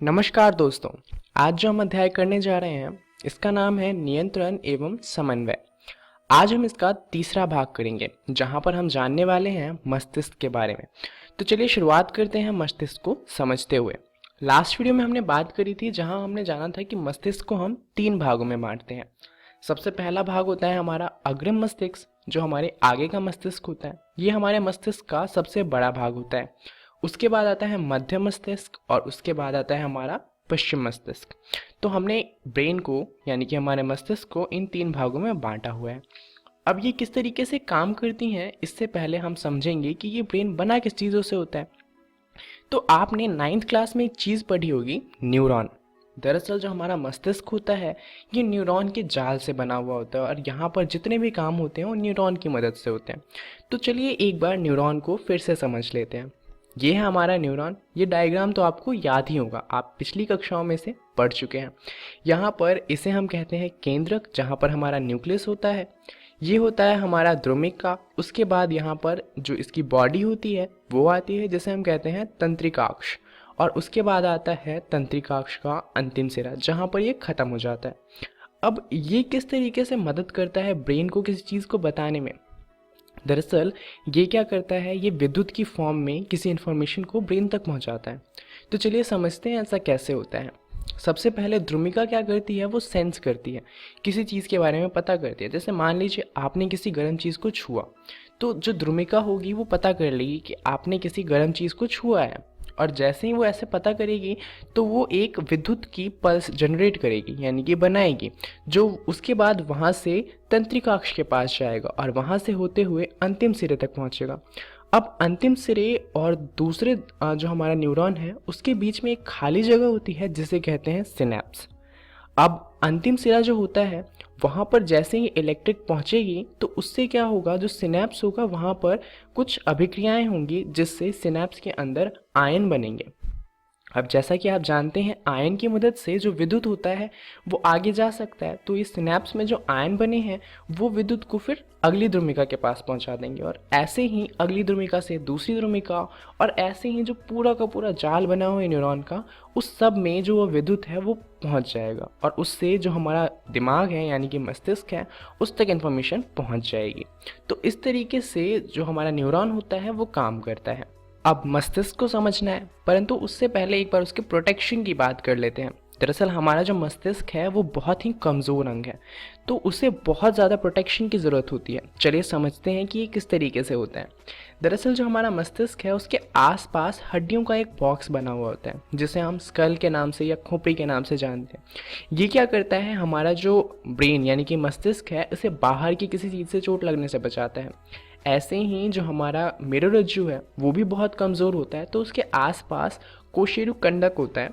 नमस्कार दोस्तों। आज जो हम अध्याय करने जा रहे हैं इसका नाम है नियंत्रण एवं समन्वय। आज हम इसका तीसरा भाग करेंगे जहां पर हम जानने वाले हैं मस्तिष्क के बारे में। तो चलिए शुरुआत करते हैं मस्तिष्क को समझते हुए। लास्ट वीडियो में हमने बात करी थी जहां हमने जाना था कि मस्तिष्क को हम तीन भागों में बांटते हैं। सबसे पहला भाग होता है हमारा अग्रिम मस्तिष्क, जो हमारे आगे का मस्तिष्क होता है। ये हमारे मस्तिष्क का सबसे बड़ा भाग होता है। उसके बाद आता है मध्य मस्तिष्क और उसके बाद आता है हमारा पश्चिम मस्तिष्क। तो हमने ब्रेन को यानी कि हमारे मस्तिष्क को इन तीन भागों में बांटा हुआ है। अब ये किस तरीके से काम करती हैं इससे पहले हम समझेंगे कि ये ब्रेन बना किस चीज़ों से होता है। तो आपने 9th क्लास में एक चीज़ पढ़ी होगी, न्यूरॉन। दरअसल जो हमारा मस्तिष्क होता है ये न्यूरॉन के जाल से बना हुआ होता है और यहाँ पर जितने भी काम होते हैं वो न्यूरॉन की मदद से होते हैं। तो चलिए एक बार न्यूरॉन को फिर से समझ लेते हैं। ये है हमारा न्यूरॉन। ये डायग्राम तो आपको याद ही होगा, आप पिछली कक्षाओं में से पढ़ चुके हैं। यहाँ पर इसे हम कहते हैं केंद्रक, जहाँ पर हमारा न्यूक्लियस होता है। ये होता है हमारा द्रुमिका। उसके बाद यहाँ पर जो इसकी बॉडी होती है वो आती है जिसे हम कहते हैं तंत्रिकाक्ष, और उसके बाद आता है तंत्रिकाक्ष का अंतिम सिरा जहाँ पर ये ख़त्म हो जाता है। अब ये किस तरीके से मदद करता है ब्रेन को किसी चीज़ को बताने में। दरअसल ये क्या करता है, ये विद्युत की फॉर्म में किसी इन्फॉर्मेशन को ब्रेन तक पहुंचाता है। तो चलिए समझते हैं ऐसा कैसे होता है। सबसे पहले द्रुमिका क्या करती है, वो सेंस करती है, किसी चीज़ के बारे में पता करती है। जैसे मान लीजिए आपने किसी गर्म चीज़ को छुआ, तो जो द्रुमिका होगी वो पता कर लेगी कि आपने किसी गर्म चीज़ को छुआ है, और जैसे ही वो ऐसे पता करेगी तो वो एक विद्युत की पल्स जनरेट करेगी यानी कि बनाएगी, जो उसके बाद वहाँ से तंत्रिकाक्ष के पास जाएगा और वहाँ से होते हुए अंतिम सिरे तक पहुँचेगा। अब अंतिम सिरे और दूसरे जो हमारा न्यूरॉन है उसके बीच में एक खाली जगह होती है जिसे कहते हैं सिनेप्स। अब अंतिम सिरा जो होता है वहाँ पर जैसे ही इलेक्ट्रिक पहुँचेगी तो उससे क्या होगा, जो सिनेप्स होगा वहाँ पर कुछ अभिक्रियाएं होंगी जिससे सिनेप्स के अंदर आयन बनेंगे। अब जैसा कि आप जानते हैं आयन की मदद से जो विद्युत होता है वो आगे जा सकता है। तो इस सिनेप्स में जो आयन बने हैं वो विद्युत को फिर अगली द्रुमिका के पास पहुंचा देंगे, और ऐसे ही अगली द्रुमिका से दूसरी द्रुमिका, और ऐसे ही जो पूरा का पूरा जाल बना हुआ है न्यूरॉन का, उस सब में जो वो विद्युत है वो पहुंच जाएगा और उससे जो हमारा दिमाग है यानी कि मस्तिष्क है उस तक इन्फॉर्मेशन पहुंच जाएगी। तो इस तरीके से जो हमारा न्यूरॉन होता है वो काम करता है। अब मस्तिष्क को समझना है, परंतु उससे पहले एक बार उसके प्रोटेक्शन की बात कर लेते हैं। दरअसल हमारा जो मस्तिष्क है वो बहुत ही कमज़ोर अंग है, तो उसे बहुत ज़्यादा प्रोटेक्शन की ज़रूरत होती है। चलिए समझते हैं कि ये किस तरीके से होता है। दरअसल जो हमारा मस्तिष्क है उसके आसपास हड्डियों का एक बॉक्स बना हुआ होता है जिसे हम स्कल के नाम से या खोपड़ी के नाम से जानते हैं। ये क्या करता है, हमारा जो ब्रेन यानी कि मस्तिष्क है इसे बाहर की किसी चीज़ से चोट लगने से बचाता है। ऐसे ही जो हमारा मेरुरज्जु है वो भी बहुत कमज़ोर होता है, तो उसके आसपास कोशेरु कंडक होता है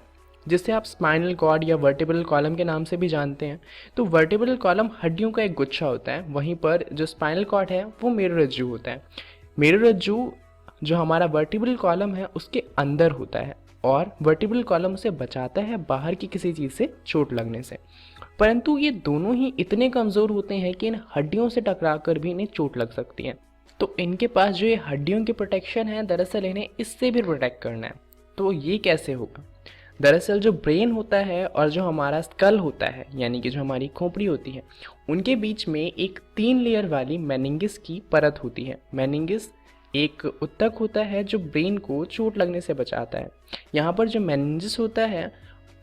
जिसे आप स्पाइनल कॉर्ड या वर्टिब्रल कॉलम के नाम से भी जानते हैं। तो वर्टिब्रल कॉलम हड्डियों का एक गुच्छा होता है, वहीं पर जो स्पाइनल कॉर्ड है वो मेरुरज्जु होता है। मेरुरज्जु जो हमारा वर्टिब्रल कॉलम है उसके अंदर होता है और वर्टिब्रल कॉलम उसे बचाता है बाहर की किसी चीज़ से चोट लगने से। परंतु ये दोनों ही इतने कमज़ोर होते हैं कि इन हड्डियों से टकरा कर भी इन्हें चोट लग सकती है। तो इनके पास जो ये हड्डियों की प्रोटेक्शन है, दरअसल इन्हें इससे भी प्रोटेक्ट करना है। तो ये कैसे होगा? दरअसल जो ब्रेन होता है और जो हमारा स्कल होता है यानी कि जो हमारी खोपड़ी होती है, उनके बीच में एक 3 लेयर वाली मेनिंगिस की परत होती है। मेनिंगिस एक उत्तक होता है जो ब्रेन को चोट लगने से बचाता है। यहाँ पर जो मेनिंजिस होता है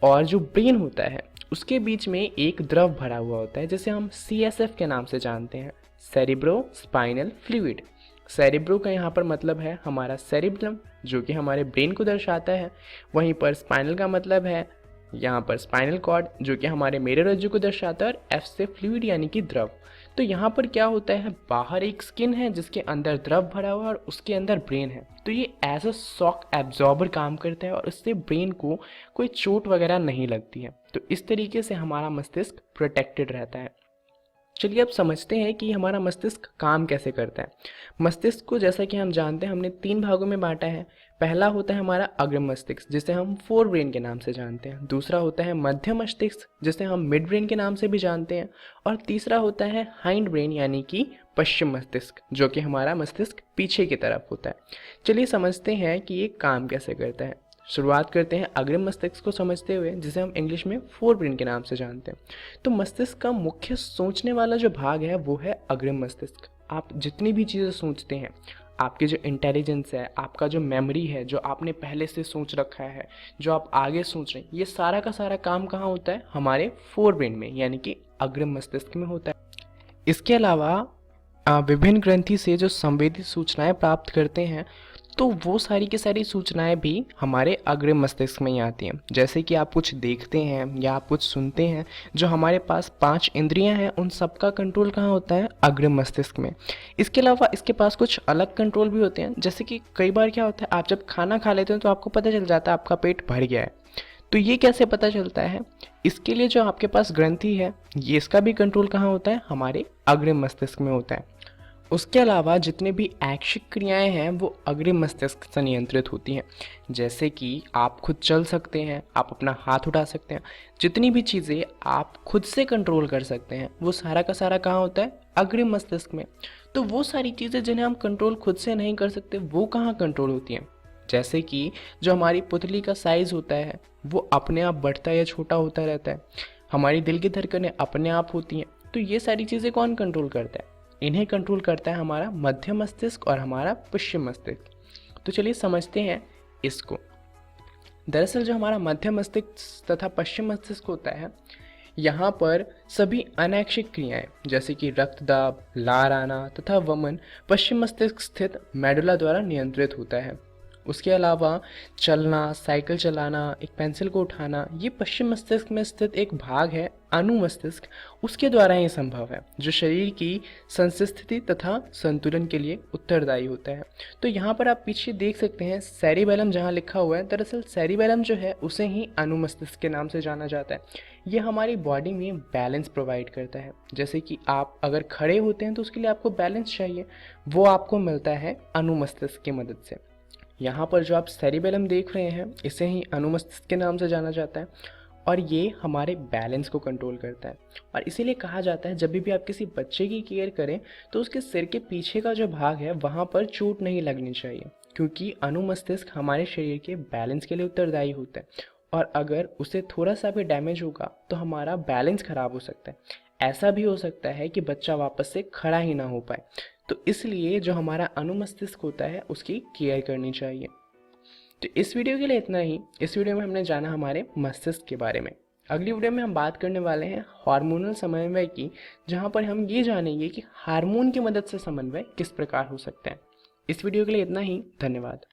और जो ब्रेन होता है उसके बीच में एक द्रव भरा हुआ होता है जिसे हम CSF के नाम से जानते हैं, सेरिब्रो स्पाइनल फ्लूइड। सेरिब्रो का यहाँ पर मतलब है हमारा सेरिब्रम जो कि हमारे ब्रेन को दर्शाता है, वहीं पर स्पाइनल का मतलब है यहाँ पर स्पाइनल कॉर्ड जो कि हमारे मेरुरज्जु को दर्शाता है, और F से फ्लूइड यानी कि द्रव। तो यहाँ पर क्या होता है, बाहर एक स्किन है जिसके अंदर द्रव भरा हुआ है और उसके अंदर ब्रेन है। तो ये एज अ शॉक एब्जॉर्बर काम करता है और इससे ब्रेन को कोई चोट वगैरह नहीं लगती है। तो इस तरीके से हमारा मस्तिष्क प्रोटेक्टेड रहता है। चलिए अब समझते हैं कि हमारा मस्तिष्क काम कैसे करता है। मस्तिष्क को जैसा कि हम जानते हैं हमने 3 भागों में बांटा है। पहला होता है हमारा अग्र मस्तिष्क जिसे हम फोर ब्रेन के नाम से जानते हैं। दूसरा होता है मध्य मस्तिष्क जिसे हम मिड ब्रेन के नाम से भी जानते हैं। और तीसरा होता है हाइंड ब्रेन यानी कि पश्चिम मस्तिष्क जो कि हमारा मस्तिष्क पीछे की तरफ होता है। चलिए समझते हैं कि ये काम कैसे करता है। शुरुआत करते हैं अग्रिम मस्तिष्क को समझते हुए, जिसे हम इंग्लिश में फोर ब्रेन के नाम से जानते हैं। तो मस्तिष्क का मुख्य सोचने वाला जो भाग है वो है अग्रिम मस्तिष्क। आप जितनी भी चीज़ें सोचते हैं, आपकी जो इंटेलिजेंस है, आपका जो मेमोरी है, जो आपने पहले से सोच रखा है, जो आप आगे सोच रहे हैं, ये सारा का सारा काम कहाँ होता है? हमारे फोर ब्रेन में, यानी कि अग्रिम मस्तिष्क में होता है। इसके अलावा विभिन्न ग्रंथि से जो संवेदी सूचनाएं प्राप्त करते हैं, तो वो सारी की सारी सूचनाएं भी हमारे अग्रिम मस्तिष्क में ही आती हैं। जैसे कि आप कुछ देखते हैं या आप कुछ सुनते हैं, जो हमारे पास 5 इंद्रियां हैं, उन सब का कंट्रोल कहाँ होता है? अग्रिम मस्तिष्क में। इसके अलावा इसके पास कुछ अलग कंट्रोल भी होते हैं। जैसे कि कई बार क्या होता है, आप जब खाना खा लेते हैं तो आपको पता चल जाता है आपका पेट भर गया है। तो ये कैसे पता चलता है? इसके लिए जो आपके पास ग्रंथि है, ये इसका भी कंट्रोल कहाँ होता है? हमारे अग्रिम मस्तिष्क में होता है। उसके अलावा जितने भी ऐच्छिक क्रियाएं हैं वो अग्रिम मस्तिष्क से नियंत्रित होती हैं। जैसे कि आप खुद चल सकते हैं, आप अपना हाथ उठा सकते हैं, जितनी भी चीज़ें आप खुद से कंट्रोल कर सकते हैं वो सारा का सारा कहाँ होता है? अग्रिम मस्तिष्क में। तो वो सारी चीज़ें जिन्हें हम कंट्रोल खुद से नहीं कर सकते, वो कहाँ कंट्रोल होती हैं? जैसे कि जो हमारी पुतली का साइज़ होता है वो अपने आप बढ़ता या छोटा होता रहता है, हमारी दिल की धड़कनें अपने आप होती हैं। तो ये सारी चीज़ें कौन कंट्रोल करता है? इन्हें कंट्रोल करता है हमारा मध्य मस्तिष्क और हमारा पश्चिम मस्तिष्क। तो चलिए समझते हैं इसको। दरअसल जो हमारा मध्य मस्तिष्क तथा पश्चिम मस्तिष्क होता है, यहाँ पर सभी अनैच्छिक क्रियाएं जैसे कि रक्तदाब, लार आना तथा वमन पश्चिम मस्तिष्क स्थित मेडुला द्वारा नियंत्रित होता है। उसके अलावा चलना, साइकिल चलाना, एक पेंसिल को उठाना, ये पश्चिम मस्तिष्क में स्थित एक भाग है अनुमस्तिष्क, उसके द्वारा ही संभव है, जो शरीर की संस्थिति तथा संतुलन के लिए उत्तरदायी होता है। तो यहाँ पर आप पीछे देख सकते हैं सेरिबेलम जहाँ लिखा हुआ है, दरअसल सेरिबेलम जो है उसे ही अनुमस्तिष्क के नाम से जाना जाता है। ये हमारी बॉडी में बैलेंस प्रोवाइड करता है। जैसे कि आप अगर खड़े होते हैं तो उसके लिए आपको बैलेंस चाहिए, वो आपको मिलता है अनुमस्तिष्क की मदद से। यहाँ पर जो आप सेरिबेलम देख रहे हैं, इसे ही अनुमस्तिष्क के नाम से जाना जाता है और ये हमारे बैलेंस को कंट्रोल करता है। और इसीलिए कहा जाता है जब भी आप किसी बच्चे की केयर करें तो उसके सिर के पीछे का जो भाग है वहाँ पर चोट नहीं लगनी चाहिए, क्योंकि अनुमस्तिष्क हमारे शरीर के बैलेंस के लिए उत्तरदायी होता है और अगर उसे थोड़ा सा भी डैमेज होगा तो हमारा बैलेंस खराब हो सकता है। ऐसा भी हो सकता है कि बच्चा वापस से खड़ा ही ना हो पाए। तो इसलिए जो हमारा अनुमस्तिष्क होता है उसकी केयर करनी चाहिए। तो इस वीडियो के लिए इतना ही। इस वीडियो में हमने जाना हमारे मस्तिष्क के बारे में। अगली वीडियो में हम बात करने वाले हैं हार्मोनल समन्वय की, जहां पर हम ये जानेंगे कि हार्मोन की मदद से समन्वय किस प्रकार हो सकता है। इस वीडियो के लिए इतना ही। धन्यवाद।